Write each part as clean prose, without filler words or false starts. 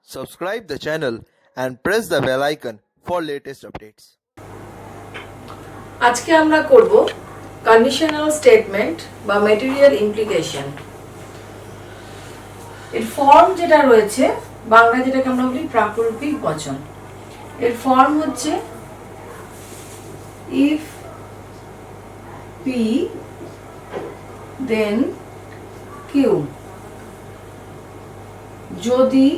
Subscribe the channel and press the bell icon for latest updates. আজকে আমরা করব conditional statement বা material implication. এর ফর্ম যেটা রয়েছে বাংলা যেটাকে আমরা বলি প্রাকল্পিক বচন। এর ফর্ম হচ্ছে if p then q, যদি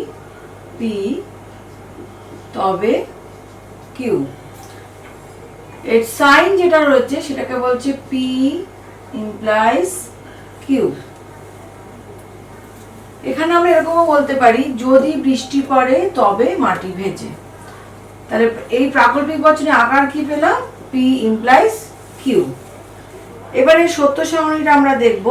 p তবে q। এর সাইন যেটা রয়েছে সেটাকে বলছে p implies q। এখানে আমরা এরকমও বলতে পারি যদি বৃষ্টি পড়ে তবে মাটি ভেজে। তাহলে এই প্রাকল্পিক বচনে আকার কি পেলাম? p implies q। এবারে সত্য সারণীটা আমরা দেখব।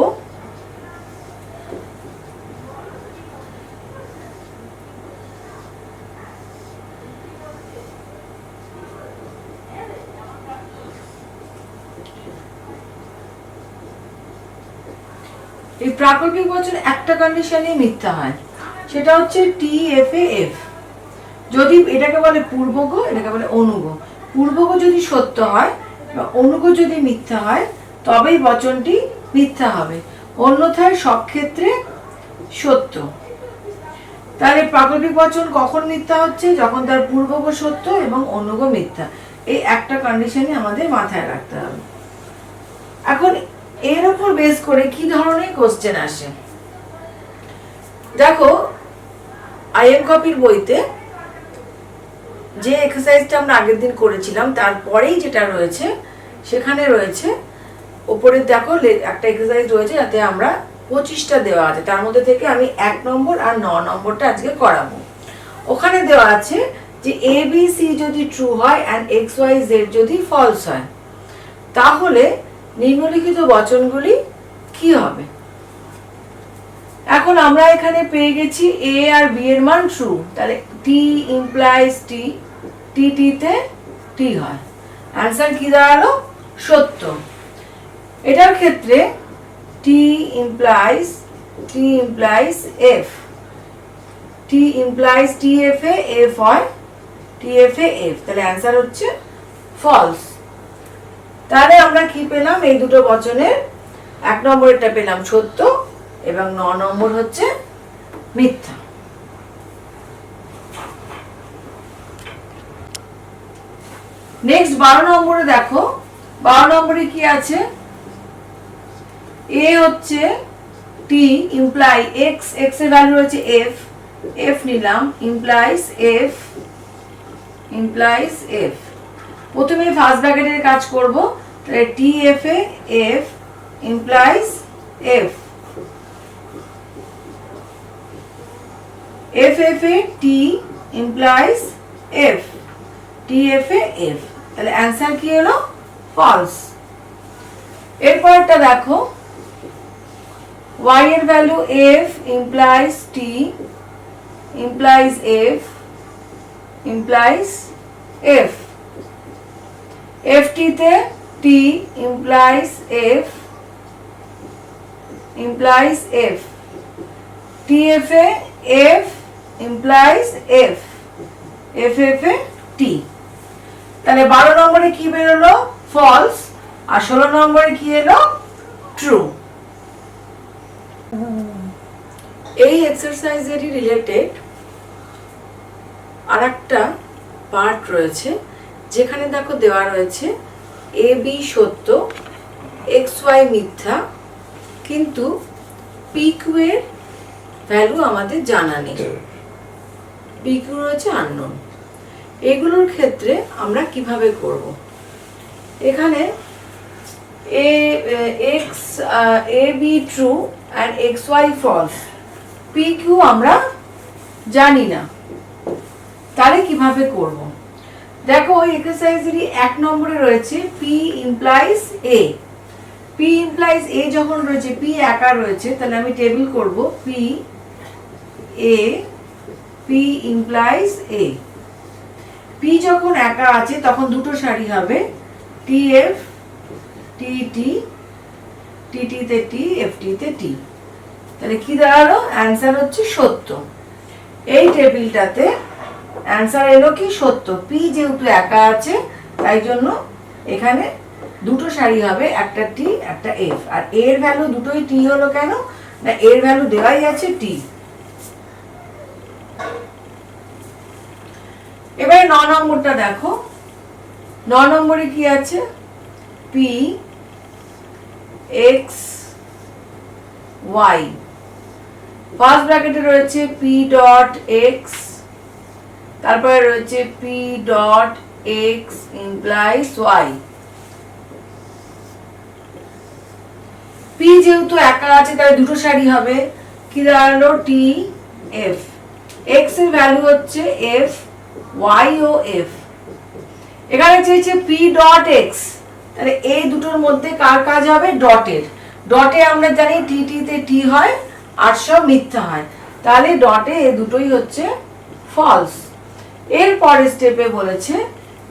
এই প্রাকল্পিক বচন একটা কন্ডিশনে মিথ্যা হয়, সেটা হচ্ছে টি এফ এ এফ। যদি এটাকে বলে পূর্বগ, এটাকে বলে অনুগ। পূর্বগ যদি সত্য হয় বা অনুগ যদি মিথ্যা হয় তবেই বচনটি মিথ্যা হবে, অন্যথায় সব ক্ষেত্রে সত্য। তাহলে প্রাকল্পিক বচন কখন মিথ্যা হচ্ছে? যখন তার পূর্বগ সত্য এবং অনুগ মিথ্যা। এই একটা কন্ডিশনে আমাদের মাথায় রাখতে হবে। এখন এর উপর বেস করে কি ধরনের কোশ্চেন আসে দেখো। আইএম কপির বইতে যে এক্সারসাইজটা আমরা আগের দিন করেছিলাম তারপরেই যেটা রয়েছে সেখানে রয়েছে উপরে দেখো একটা এক্সারসাইজ রয়েছে যাতে আমরা 25টা দেওয়া আছে, তার মধ্যে থেকে আমি 1 নম্বর আর 9 নম্বরটা আজকে করাবো। ওখানে দেওয়া আছে যে এ বি সি যদি ট্রু হয় অ্যান্ড এক্স ওয়াই জেড যদি ফলস হয় তাহলে নিম্নলিখিত বচনগুলি কি হবে। এখন আমরা এখানে পেয়ে গেছি এ আর বি এর মান ট্রু, তাহলে টি ইমপ্লাইজ টি, টি টি তে টি হয়। অ্যানসার কি দাঁড়ালো? সত্য। এটার ক্ষেত্রে T implies F, T implies T F এ এফ হয়, টি এফ এ এফ, তাহলে অ্যানসার হচ্ছে ফলস। তাহলে আমরা কি পেলাম? এই দুটো বচনের 1 নম্বরটা পেলাম সত্য এবং 9 নম্বর হচ্ছে মিথ্যা। নেক্সট 12 নম্বরে দেখো। 12 নম্বরে কি আছে? এ হচ্ছে টি ইমপ্লাই এক্স, এক্স এর ভ্যালু হচ্ছে এফ, এফ নিলাম, ইমপ্লাইজ এফ। প্রথমে ফার্স্ট ব্র্যাকেটের কাজ করব, তাহলে টি এফ এ F implies F, F F এ টি ইমপ্লাইজ এফ, টি এফ এ এফ, তাহলে অ্যান্সার কি হলো? ফলস। এরপরটা দেখো, y এর value f implies t implies f implies f, ft তে t implies f implies f, tf এ f ইমপ্লাইজ f, ff এ t। তাহলে 12 নম্বরে কি বেরোলো? ফলস। আর 16 নম্বরে কি এলো? ট্রু। এই এক্সারসাইজেরই রিলেটেড আরেকটা পার্ট রয়েছে যেখানে দেখো দেওয়া রয়েছে এ বি সত্য, এক্স ওয়াই মিথ্যা, কিন্তু পি কিউ এর ভ্যালু আমাদের জানা নেই, পি কিউ রয়েছে আননোন। এগুলোর ক্ষেত্রে আমরা কিভাবে করব? এখানে A B true and xy false, pq আমরা জানি না, তাহলে কিভাবে করব? দেখো ওই এক্সারসাইজেরই 1 নম্বরে রয়েছে p implies a, p implies a যখন রয়েছে, p একা রয়েছে, তাহলে আমি টেবিল করব p a, p implies a। p যখন একা আছে তখন দুটো সারি হবে tf, tt, tt তে t, ft তে t, তাহলে কি দাঁড়ালো? অ্যান্সার হচ্ছে সত্য। এই টেবিলটাতে অ্যান্সার এলো কি সত্য। পি যেহেতু একা আছে তাই জন্য এখানে দুটো সারি হবে, একটা টি একটা এফ। আর এর ভ্যালু দুটোই টি হলো কেন না, এর ভ্যালু দেওয়াই আছে টি। এবারে 9 নম্বরটা দেখো। 9 নম্বরে কি আছে, পি এক্স ওয়াই, ফার্স্ট ব্র্যাকেটে রয়েছে পি ডট এক্স, তারপরে রয়েছে P dot X implies Y. P যেহেতু একা আছে তাই দুটো সারি হবে, কি দাঁড়ালো টি এফ। এক্স এর ভ্যালু হচ্ছে এফ, ওয়াই ও এফ। এখানে চেয়েছে পি ডট এক্স, তাহলে এই দুটোর মধ্যে কার কাজ হবে, ডটের। ডটে আমরা জানি টি টি তে টি হয় আর সব মিথ্যা হয়, তাহলে ডটে এই দুটোই হচ্ছে ফলস। এর পরের স্টেপে বলেছে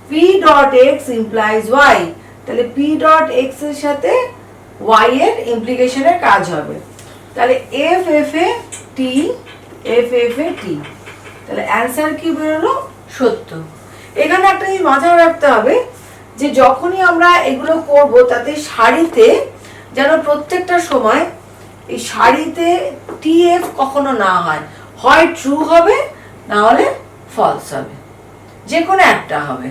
P dot X implies Y, তাহলে পি ডট এক্স এর সাথে ওয়াই এর ইমপ্লিকেশনের কাজ হবে। তাহলে এফ এফ এ টি, এফ এফ এ টি, তাহলে অ্যান্সার কি বেরোলো, সত্য। এখানে একটা জিনিস মাথায় রাখতে হবে যে যখনই আমরা এগুলো করব তাতে সারিতে যেন প্রত্যেকটা সময় এই সারিতে টি এফ কখনো না হয়, হয় ট্রু হবে না হলে ফলস হবে, যে কোনো একটা হবে।